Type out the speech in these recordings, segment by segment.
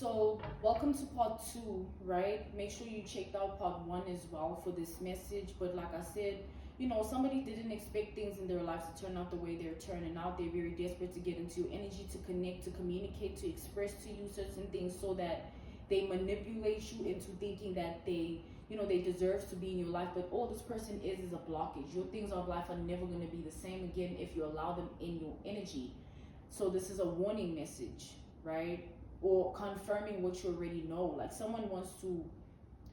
So, welcome to part 2, right? Make sure you checked out part 1 as well for this message. But like I said, somebody didn't expect things in their lives to turn out the way they're turning out. They're very desperate to get into your energy, to connect, to communicate, to express to you certain things so that they manipulate you into thinking that they deserve to be in your life. But all this person is a blockage. Your things of life are never going to be the same again if you allow them in your energy. So this is a warning message, right? Or confirming what you already know. Like someone wants to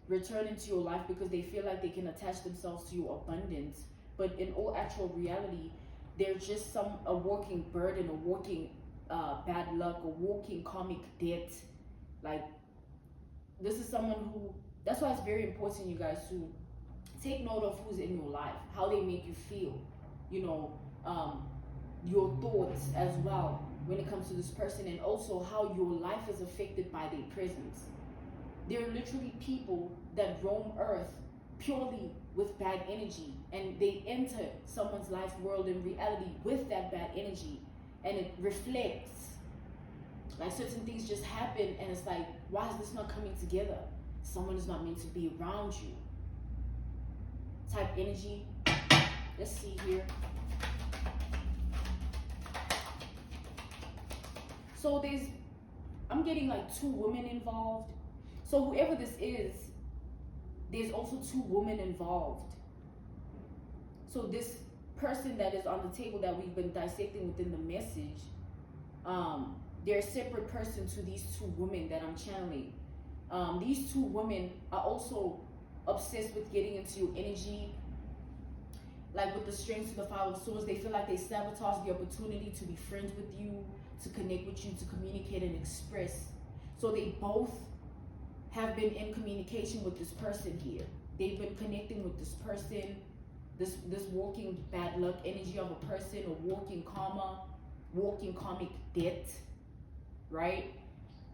return into your life because they feel like they can attach themselves to your abundance. But in all actual reality, they're just a walking burden, a walking bad luck, a walking karmic debt. Like this is someone who, that's why it's very important, you guys, to take note of who's in your life, how they make you feel, your thoughts as well when it comes to this person, and also how your life is affected by their presence. There are literally people that roam earth purely with bad energy, and they enter someone's life world in reality with that bad energy, and it reflects. Like certain things just happen and it's like, why is this not coming together? Someone is not meant to be around you. Type energy. Let's see here. So I'm getting like 2 women involved. So whoever this is, there's also 2 women involved. So this person that is on the table that we've been dissecting within the message, they're a separate person to these 2 women that I'm channeling. These 2 women are also obsessed with getting into your energy. Like with the strength to the 5 of swords, they feel like they sabotage the opportunity to be friends with you, to connect with you, to communicate and express. So they both have been in communication with this person here. They've been connecting with this person, this walking bad luck energy of a person, or walking karma, walking karmic debt, right?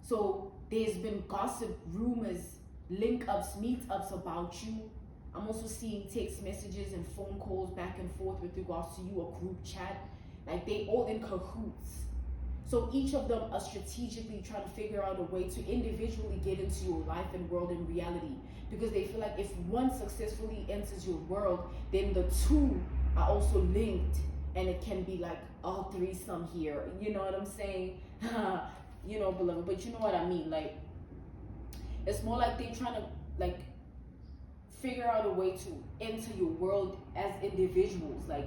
So there's been gossip, rumors, link-ups, meet-ups about you. I'm also seeing text messages and phone calls back and forth with regards to you, a group chat. Like they all in cahoots. So each of them are strategically trying to figure out a way to individually get into your life and world in reality. Because they feel like if one successfully enters your world, then the 2 are also linked. And it can be like all threesome here. You know what I'm saying? Beloved. But you know what I mean? Like, it's more like they're trying to like figure out a way to enter your world as individuals. Like,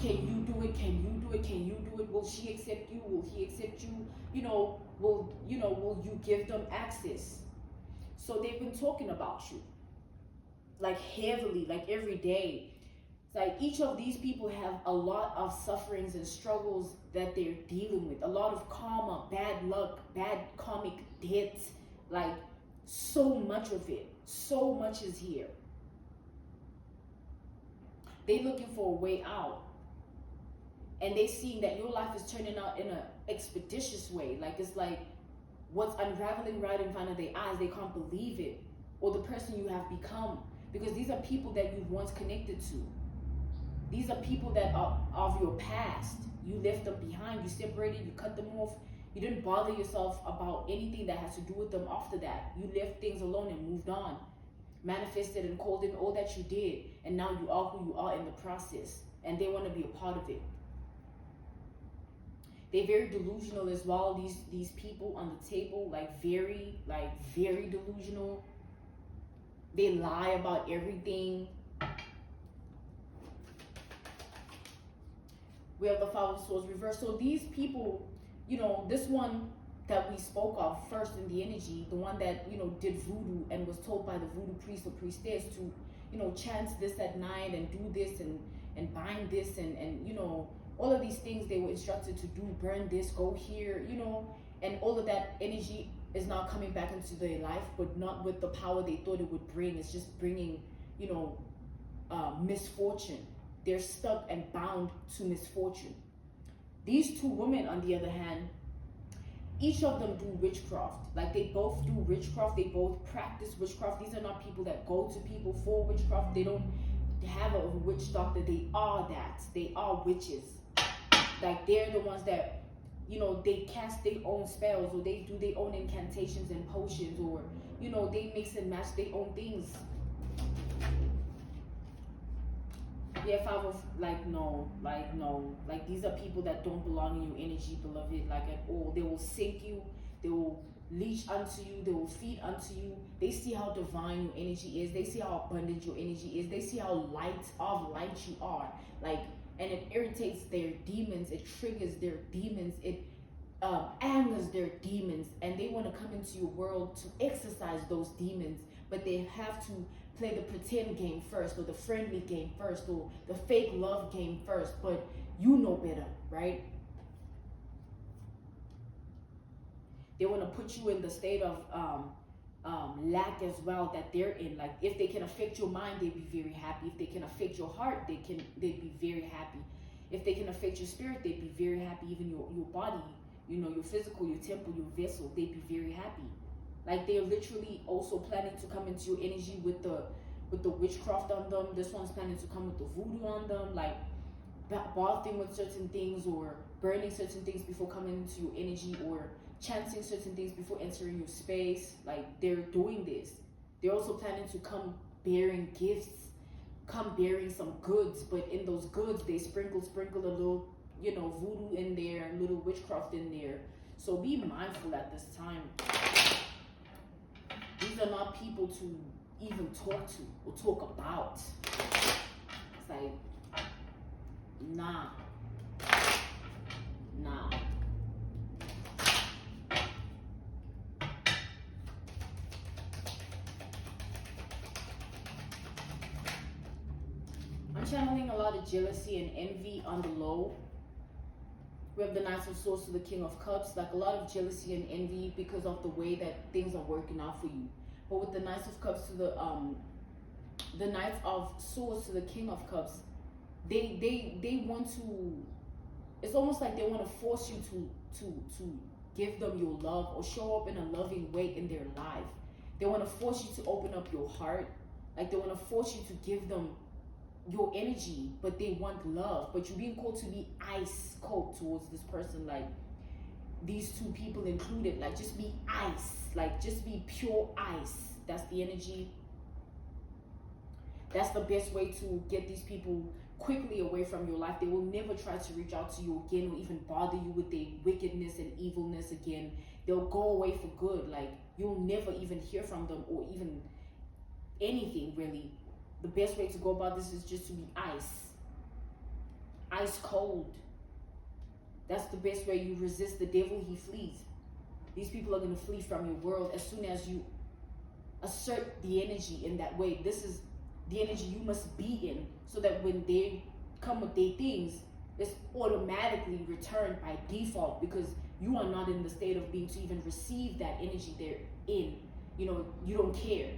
can you do it? Can you do it? Can you do it? Will she accept you? Will he accept you? Will you give them access? So they've been talking about you like heavily, like every day. It's like each of these people have a lot of sufferings and struggles that they're dealing with. A lot of karma, bad luck, bad karmic debt, like so much of it. So much is here. They're looking for a way out. And they seeing that your life is turning out in an expeditious way. Like it's like what's unraveling right in front of their eyes. They can't believe it. Or the person you have become. Because these are people that you once connected to. These are people that are of your past. You left them behind. You separated. You cut them off. You didn't bother yourself about anything that has to do with them after that. You left things alone and moved on. Manifested and called in all that you did. And now you are who you are in the process. And they want to be a part of it. They're very delusional as well. These people on the table, very delusional. They lie about everything. We have the 5 of swords reversed. So these people, this one that we spoke of first in the energy, the one that, did voodoo and was told by the voodoo priest or priestess to, chant this at night and do this and bind this and all of these things they were instructed to do, burn this, go here, and all of that energy is now coming back into their life, but not with the power they thought it would bring. It's just bringing, misfortune. They're stuck and bound to misfortune. These 2 women, on the other hand, each of them do witchcraft. Like they both do witchcraft. They both practice witchcraft. These are not people that go to people for witchcraft. They don't have a witch doctor. They are that. They are witches. Like they're the ones that, they cast their own spells, or they do their own incantations and potions, or they mix and match their own things. Yeah, if I was no, these are people that don't belong in your energy, beloved, like at all. They will sink you, they will leech unto you, they will feed unto you. They see how divine your energy is, they see how abundant your energy is, they see how light you are, and it irritates their demons, it triggers their demons, it angers their demons, and they want to come into your world to exercise those demons, but they have to play the pretend game first, or the friendly game first, or the fake love game first. But you know better, right? They want to put you in the state of lack as well that they're in. Like, if they can affect your mind, they'd be very happy. If they can affect your heart, they'd be very happy. If they can affect your spirit, they'd be very happy. Even your body, your physical, your temple, your vessel, they'd be very happy. Like, they're literally also planning to come into your energy with the witchcraft on them. This one's planning to come with the voodoo on them, like bathing with certain things, or burning certain things before coming into your energy, or chanting certain things before entering your space. Like, they're doing this. They're also planning to come bearing gifts, come bearing some goods, but in those goods they sprinkle a little voodoo in there, a little witchcraft in there. So be mindful at this time. These are not people to even talk to or talk about. It's like, nah. I'm channeling a lot of jealousy and envy on the low. We have the Knights of Swords to the King of Cups, like a lot of jealousy and envy because of the way that things are working out for you. But with the Knights of Cups to the Knights of Swords to the King of Cups, they want to. It's almost like they want to force you to give them your love, or show up in a loving way in their life. They want to force you to open up your heart. Like, they want to force you to give them your energy, but they want love. But you're being called to be ice cold towards this person, like these two people included. Like, just be ice, like just be pure ice. That's the energy. That's the best way to get these people quickly away from your life. They will never try to reach out to you again, or even bother you with their wickedness and evilness again. They'll go away for good. Like, you'll never even hear from them, or even anything really. The best way to go about this is just to be ice cold. That's the best way. You resist the devil, he flees. These people are going to flee from your world as soon as you assert the energy in that way. This is the energy you must be in, so that when they come with their things, it's automatically returned by default, because you are not in the state of being to even receive that energy they're in. You don't care.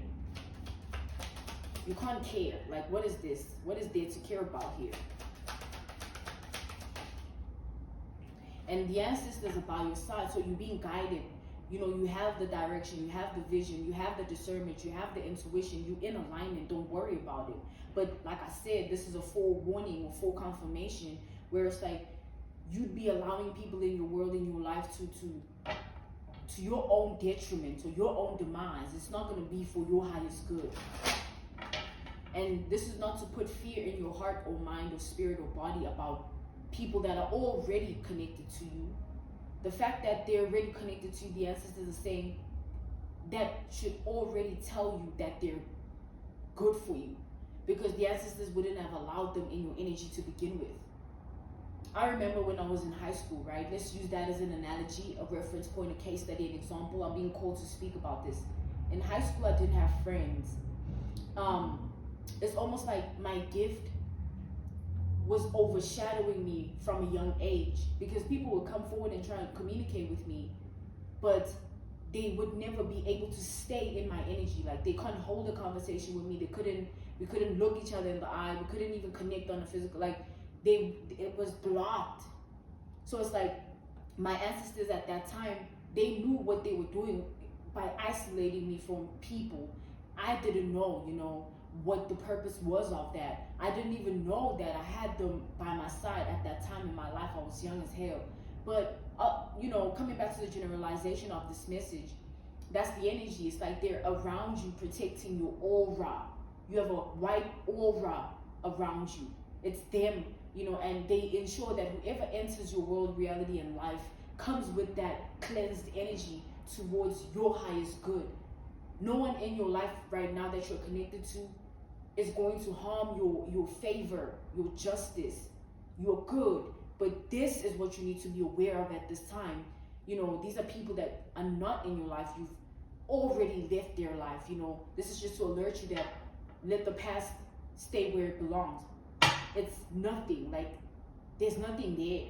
You can't care. Like, what is this? What is there to care about here? And the ancestors are by your side, so you're being guided. You have the direction, you have the vision, you have the discernment, you have the intuition, you're in alignment. Don't worry about it. But like I said, this is a forewarning or full confirmation, where it's like you'd be allowing people in your world, in your life, to your own detriment or your own demise. It's not going to be for your highest good. And this is not to put fear in your heart or mind or spirit or body about people that are already connected to you. The fact that they're already connected to you, the ancestors are saying, that should already tell you that they're good for you, because the ancestors wouldn't have allowed them in your energy to begin with. I remember when I was in high school, right? Let's use that as an analogy, a reference point, a case study, an example. I'm being called to speak about this. In high school, I didn't have friends. It's almost like my gift was overshadowing me from a young age, because people would come forward and try to communicate with me, but they would never be able to stay in my energy. Like, they couldn't hold a conversation with me. We couldn't look each other in the eye. We couldn't even connect on a physical, it was blocked. So it's like my ancestors at that time, they knew what they were doing by isolating me from people. I didn't know, what the purpose was of that. I didn't even know that I had them by my side at that time in my life. I was young as hell. But coming back to the generalization of this message, that's the energy. It's like they're around you, protecting your aura. You have a white aura around you. It's them, and they ensure that whoever enters your world, reality, and life comes with that cleansed energy towards your highest good. No one in your life right now that you're connected to is going to harm your favor, your justice, your good. But this is what you need to be aware of at this time. These are people that are not in your life. You've already left their life. This is just to alert you that let the past stay where it belongs. It's nothing. Like, there's nothing there.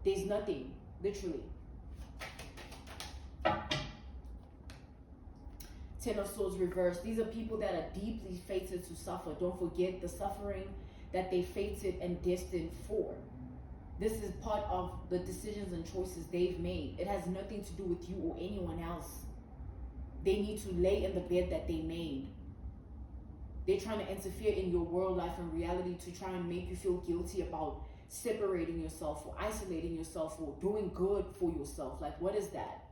There's nothing, literally. Ten of Swords reversed. These are people that are deeply fated to suffer. Don't forget the suffering that they fated and destined for. This is part of the decisions and choices they've made. It has nothing to do with you or anyone else. They need to lay in the bed that they made. They're trying to interfere in your world, life, and reality to try and make you feel guilty about separating yourself or isolating yourself or doing good for yourself. Like, what is that?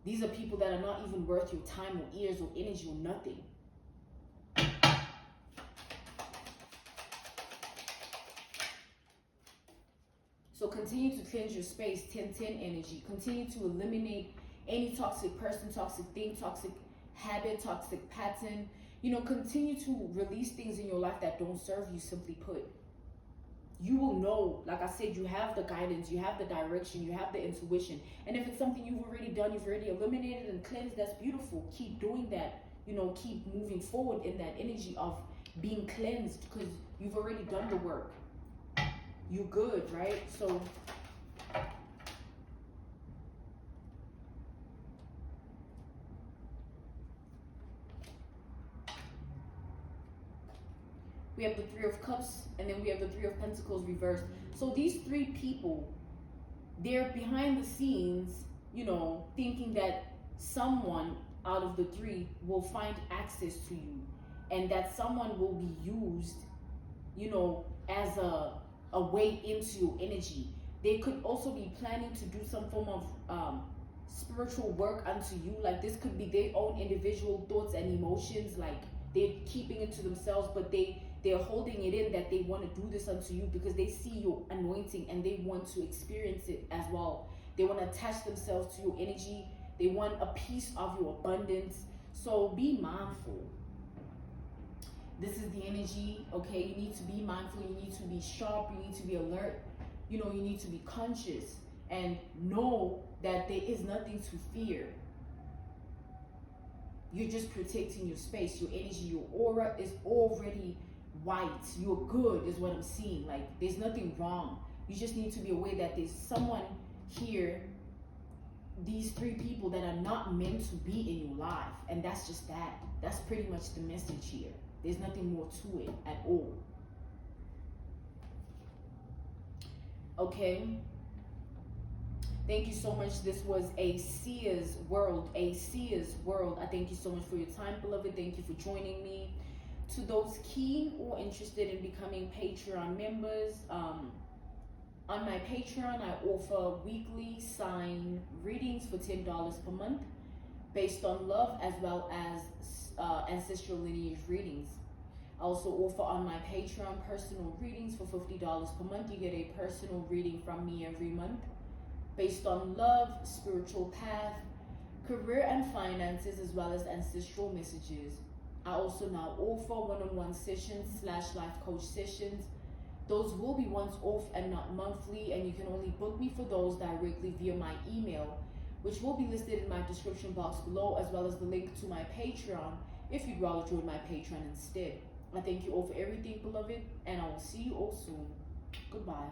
These are people that are not even worth your time or ears or energy or nothing. So continue to cleanse your space, 10-10 energy. Continue to eliminate any toxic person, toxic thing, toxic habit, toxic pattern. Continue to release things in your life that don't serve you, simply put. You will know, like I said, you have the guidance, you have the direction, you have the intuition. And if it's something you've already done, you've already eliminated and cleansed, that's beautiful. Keep doing that. Keep moving forward in that energy of being cleansed because you've already done the work. You're good, right? So we have the Three of Cups, and then we have the Three of Pentacles reversed. So these three people, they're behind the scenes, thinking that someone out of the three will find access to you, and that someone will be used, as a way into your energy. They could also be planning to do some form of spiritual work unto you. Like, this could be their own individual thoughts and emotions. Like, they're keeping it to themselves, but they're holding it in that they want to do this unto you because they see your anointing and they want to experience it as well. They want to attach themselves to your energy. They want a piece of your abundance. So be mindful. This is the energy, okay? You need to be mindful. You need to be sharp. You need to be alert. You need to be conscious and know that there is nothing to fear. You're just protecting your space, your energy, your aura is already white. You're good is what I'm seeing. Like, there's nothing wrong. You just need to be aware that there's someone here, these three people that are not meant to be in your life. And that's just that. That's pretty much the message here. There's nothing more to it at all. Okay. Thank you so much. This was a seer's world. A seer's world. I thank you so much for your time, beloved. Thank you for joining me. To those keen or interested in becoming Patreon members, on my Patreon, I offer weekly sign readings for $10 per month based on love, as well as ancestral lineage readings. I also offer on my Patreon personal readings for $50 per month. You get a personal reading from me every month based on love, spiritual path, career and finances, as well as ancestral messages. I also now offer one-on-one sessions / life coach sessions. Those will be once off and not monthly, and you can only book me for those directly via my email, which will be listed in my description box below, as well as the link to my Patreon if you'd rather join my Patreon instead. I thank you all for everything, beloved, and I will see you all soon. Goodbye.